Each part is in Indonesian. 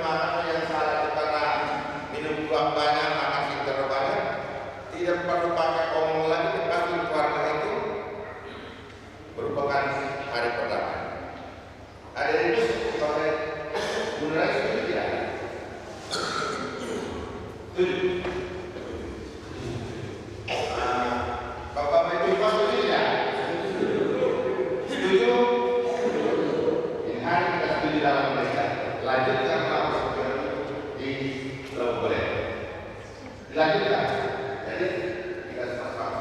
menerjemahkan yang salah itu karena minum tuak banyak, makan sekitar banyak, tidak perlu pakai omong lagi, tetapi keluarga itu merupakan hari pertama. Ada itu sebagai benar itu tidak. Tujuh. Bapak Ibu setuju tidak? Setuju? Ini hari kita setuju dalam mereka. Lanjutkan di Pulau Boleh. Dilanjutkan. Jadi kita sama-sama.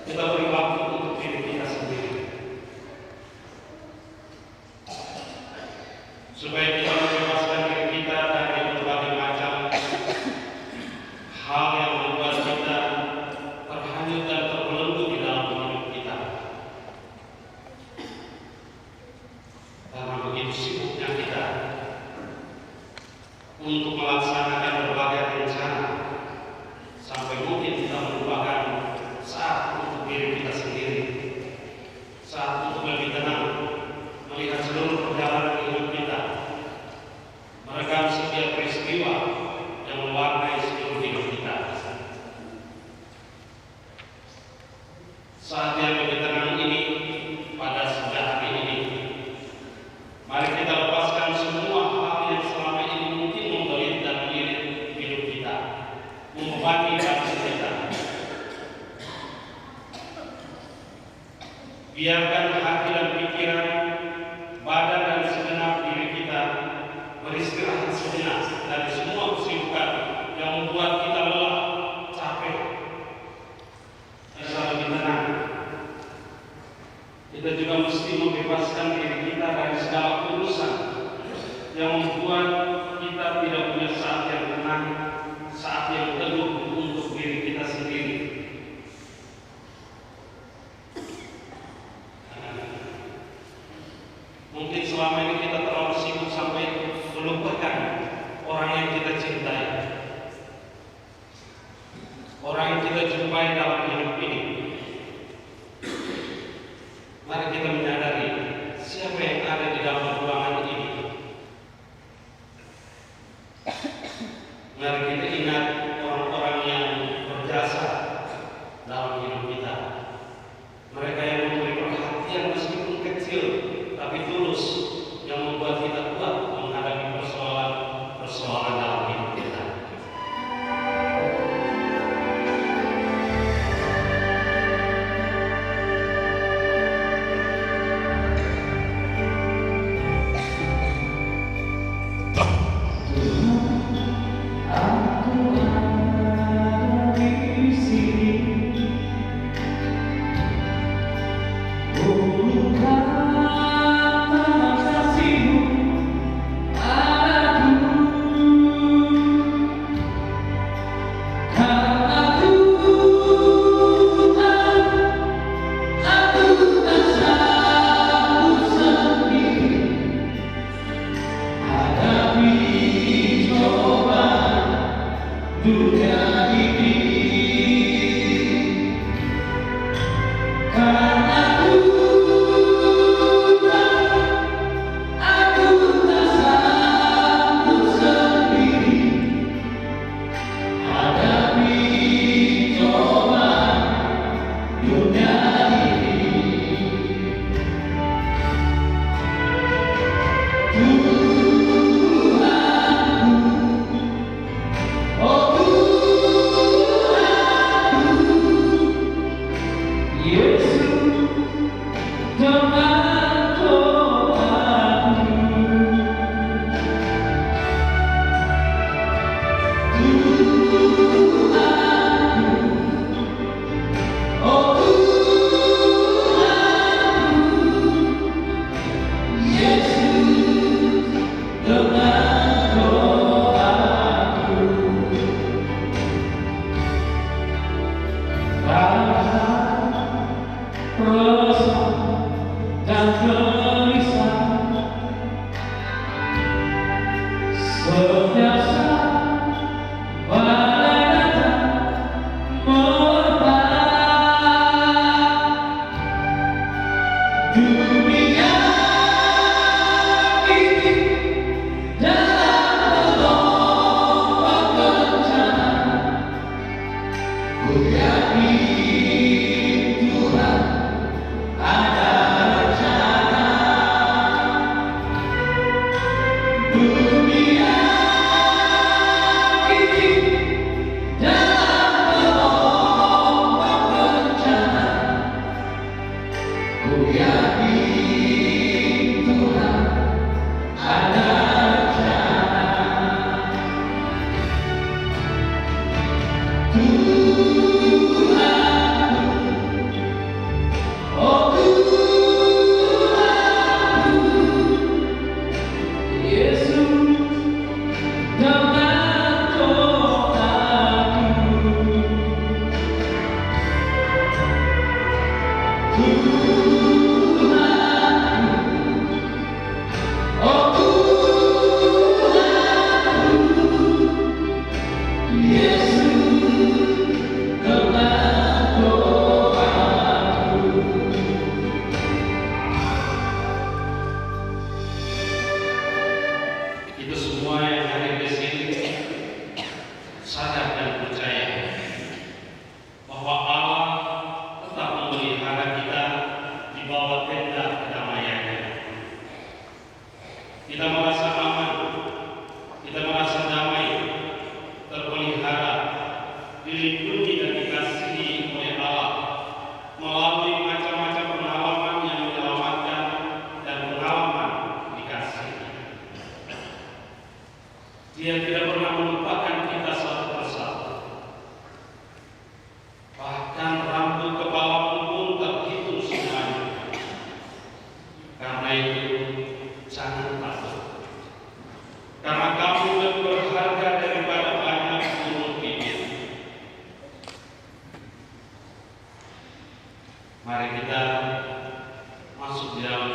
Kita beri waktu untuk diri kita sendiri. supaya kita membebaskan diri kita dari berbagai macam hal yang membuat kita terhanyut dan terbelenggu di dalam hidup kita. Karena begitu sibuknya kita untuk melaksanakan berbagai rencana, sampai mungkin kita melupakan saat untuk diri kita sendiri, saat untuk lebih tenang melihat seluruh perjalanan hidup kita, merekam setiap peristiwa yang mewarnai seluruh hidup kita. Saat yang lebih tenang ini, pada saat hari ini, mari kita lepaskan semua hal yang selama ini mungkin membelit dan mengirit hidup kita, membebani hati kita. Biarkan hati dan pikiran, badan dan segenap diri kita beristirahat sejenak dari semua kesibukan yang membuat kita lelah, capek. Bisa lebih tenang. Kita juga mesti membebaskan diri kita dari segala urusan yang membuat kita tidak punya saat yang tenang, saat yang teduh untuk diri kita sendiri. Mungkin selama ini kita terlalu sibuk sampai melupakan orang yang kita cintai, orang yang kita jumpai dalam hidup ini. Mari kita menyadari siapa yang ada di dalam ruangan ini. Mari kita ingat orang-orang yang berjasa dalam hidup kita. Mereka yang memberi perhatian meskipun kecil tapi tulus, yang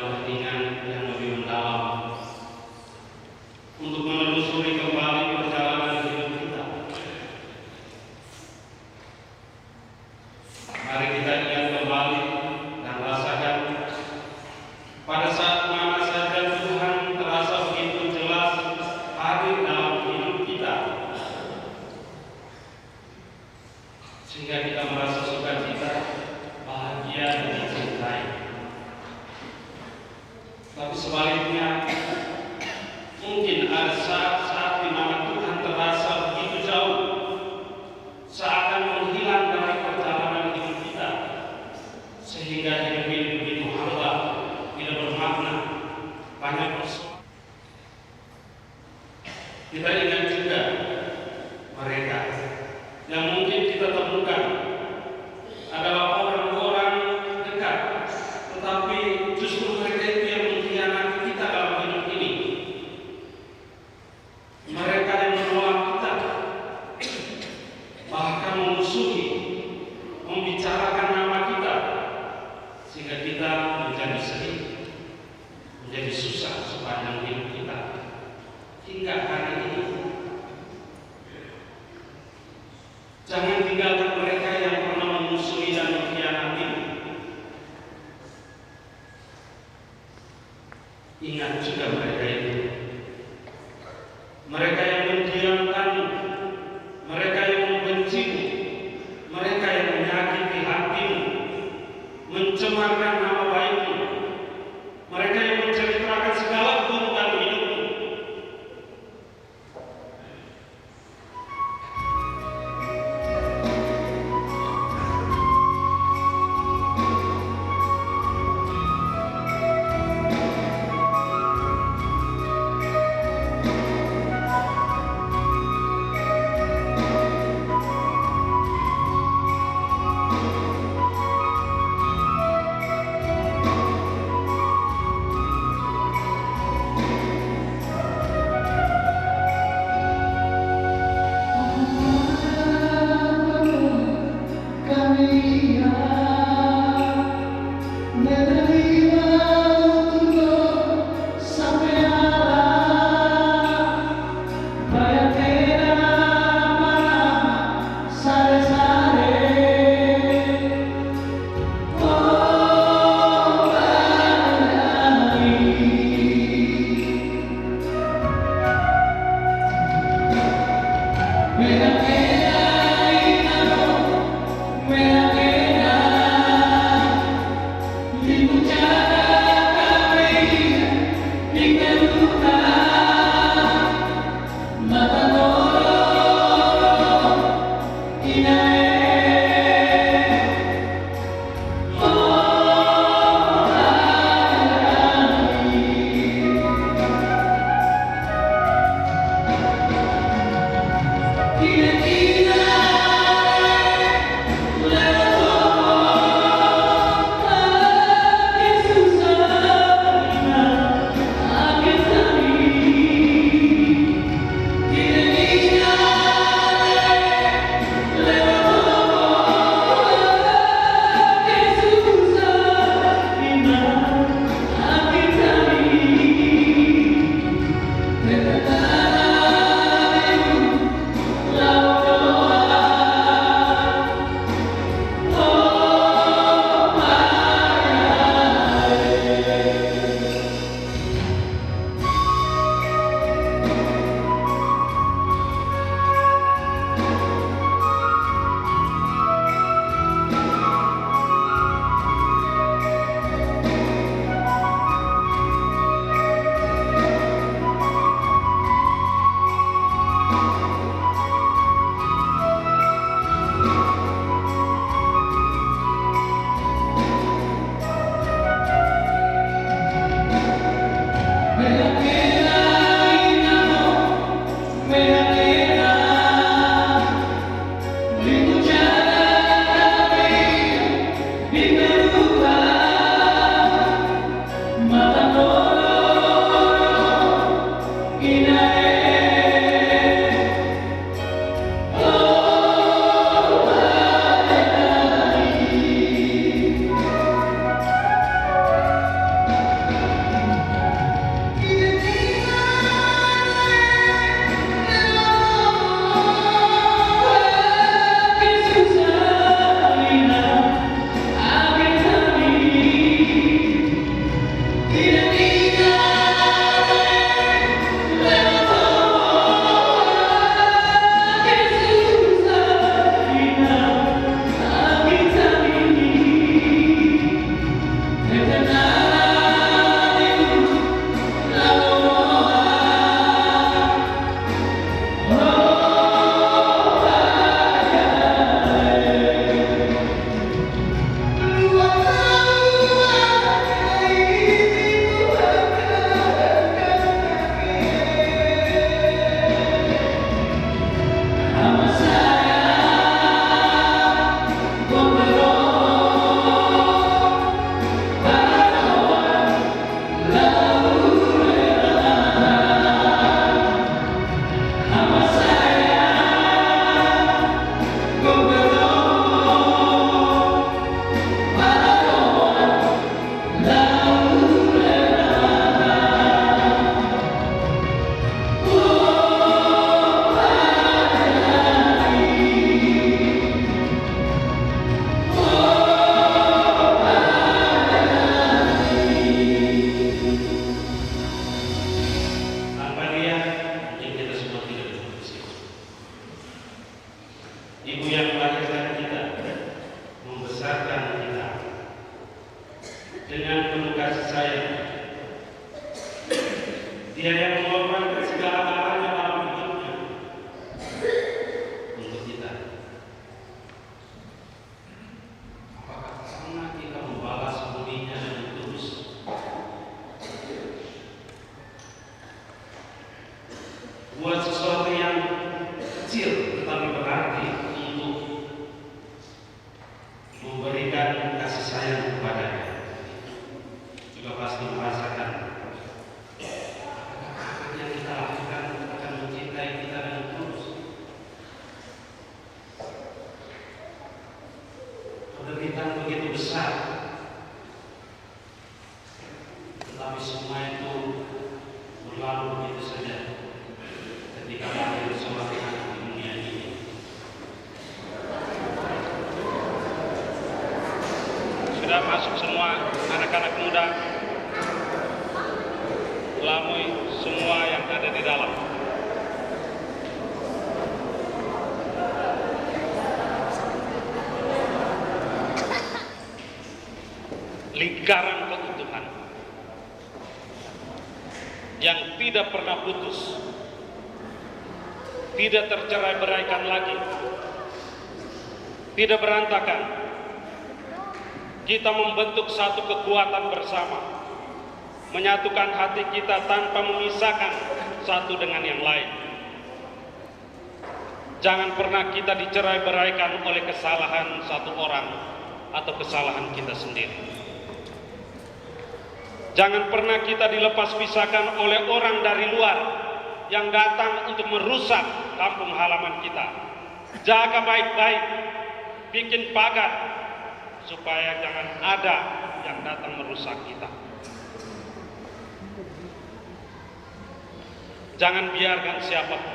kepentingan yang lebih mendalam untuk menelusuri kembali perjalanan hidup kita. Mari kita ingat kembali dan rasakan pada saat mana saja Tuhan terasa begitu jelas hadir dalam hidup kita, sehingga kita merasa sukacita, bahagia dan dicintai. Tapi sebaliknya, mungkin ada saat-saat di mana Tuhan terasa begitu jauh, seakan menghilang dari perjalanan hidup kita, sehingga hidup ini begitu hampa, tidak bermakna, banyak persoalan. Kita ingat juga mereka yang mungkin kita temukan adalah orang-orang dekat, tetapi justru mereka itu yang mengkhianati kita dalam hidup ini. Mereka yang menolak kita, bahkan memusuhi, membicarakan nama kita, sehingga kita menjadi sedih, menjadi susah sepanjang hidup kita hingga hari ini. Jangan tinggalkan mereka yang pernah memusuhi dan mengkhianati. Ingat juga mereka itu. Mereka yang mendiamkanmu, mereka yang membencimu, mereka yang menyakiti hatimu, mencemarkan nama baikmu, mereka yang menceritakan segala keburukan hidupmu. Dia yang mengorbankan segala-galanya dalam hidupnya untuk kita. Apakah pernah kita membalas budinya dengan tulus? Buat sesuatu yang kecil tetapi berarti untuk memberikan kasih sayang kepadanya. Juga pasti merasakan apa yang kita lakukan akan mencintai kita dengan tulus. Penderitaan begitu besar, tetapi semua itu berlalu begitu saja ketika lahir seorang anak di dunia ini. Sudah masuk semua anak-anak muda, lamui semua yang ada di dalam. Lingkaran keutuhan yang tidak pernah putus, tidak tercerai-beraikan lagi, tidak berantakan. Kita membentuk satu kekuatan bersama, menyatukan hati kita tanpa memisahkan satu dengan yang lain. Jangan pernah kita dicerai-beraikan oleh kesalahan satu orang atau kesalahan kita sendiri. Jangan pernah kita dilepas pisahkan oleh orang dari luar yang datang untuk merusak kampung halaman kita. Jaga baik-baik, bikin pagar, supaya jangan ada yang datang merusak kita. Jangan biarkan siapapun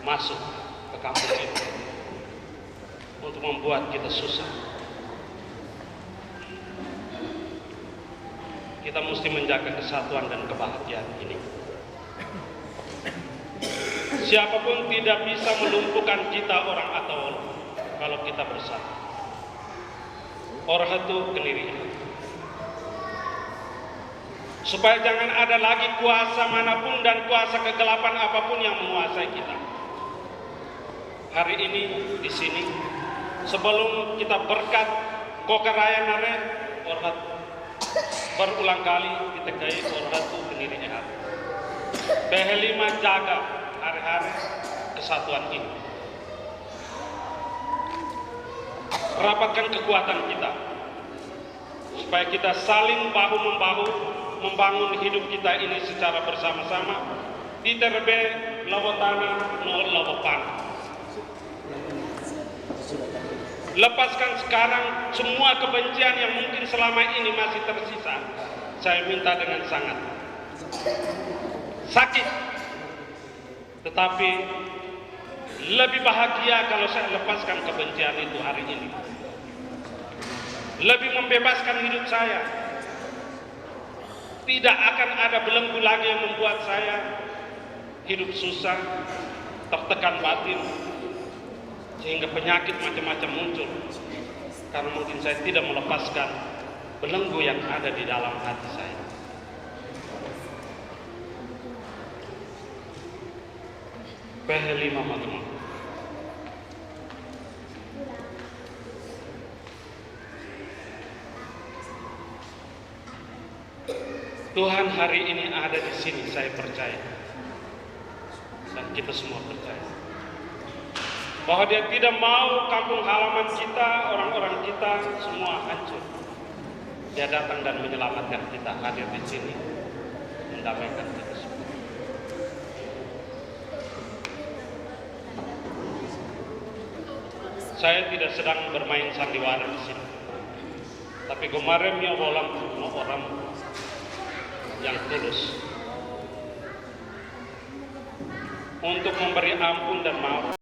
masuk ke kampung itu untuk membuat kita susah. Kita mesti menjaga kesatuan dan kebahagiaan ini. Siapapun tidak bisa melumpuhkan kita orang atau orang kalau kita bersatu. Orhatu kenirian. Supaya jangan ada lagi kuasa manapun dan kuasa kegelapan apapun yang menguasai kita. Hari ini di sini sebelum kita berkat kokaraya nare orhat berulang kali ditegai orhatu kenirian. Behelima jaga hari-hari kesatuan ini. Rapatkan kekuatan kita supaya kita saling bahu-membahu membangun hidup kita ini secara bersama-sama. Di terbe lawatana no lawapan. Lepaskan sekarang semua kebencian yang mungkin selama ini masih tersisa. Saya minta dengan sangat. Sakit, tetapi lebih bahagia kalau saya lepaskan kebencian itu hari ini. Lebih membebaskan hidup saya. Tidak akan ada belenggu lagi yang membuat saya hidup susah, tertekan batin, sehingga penyakit macam-macam muncul. Karena mungkin saya tidak melepaskan belenggu yang ada di dalam hati saya. Pehelima teman-teman. Tuhan hari ini ada di sini, saya percaya. Dan kita semua percaya. Bahwa Dia tidak mau kampung halaman kita, orang-orang kita semua hancur. Dia datang dan menyelamatkan kita, hadir di sini, mendamaikan kita semua. Saya tidak sedang bermain sandiwara di sini. Tapi kemarin ya bolam orang yang tulus untuk memberi ampun dan maaf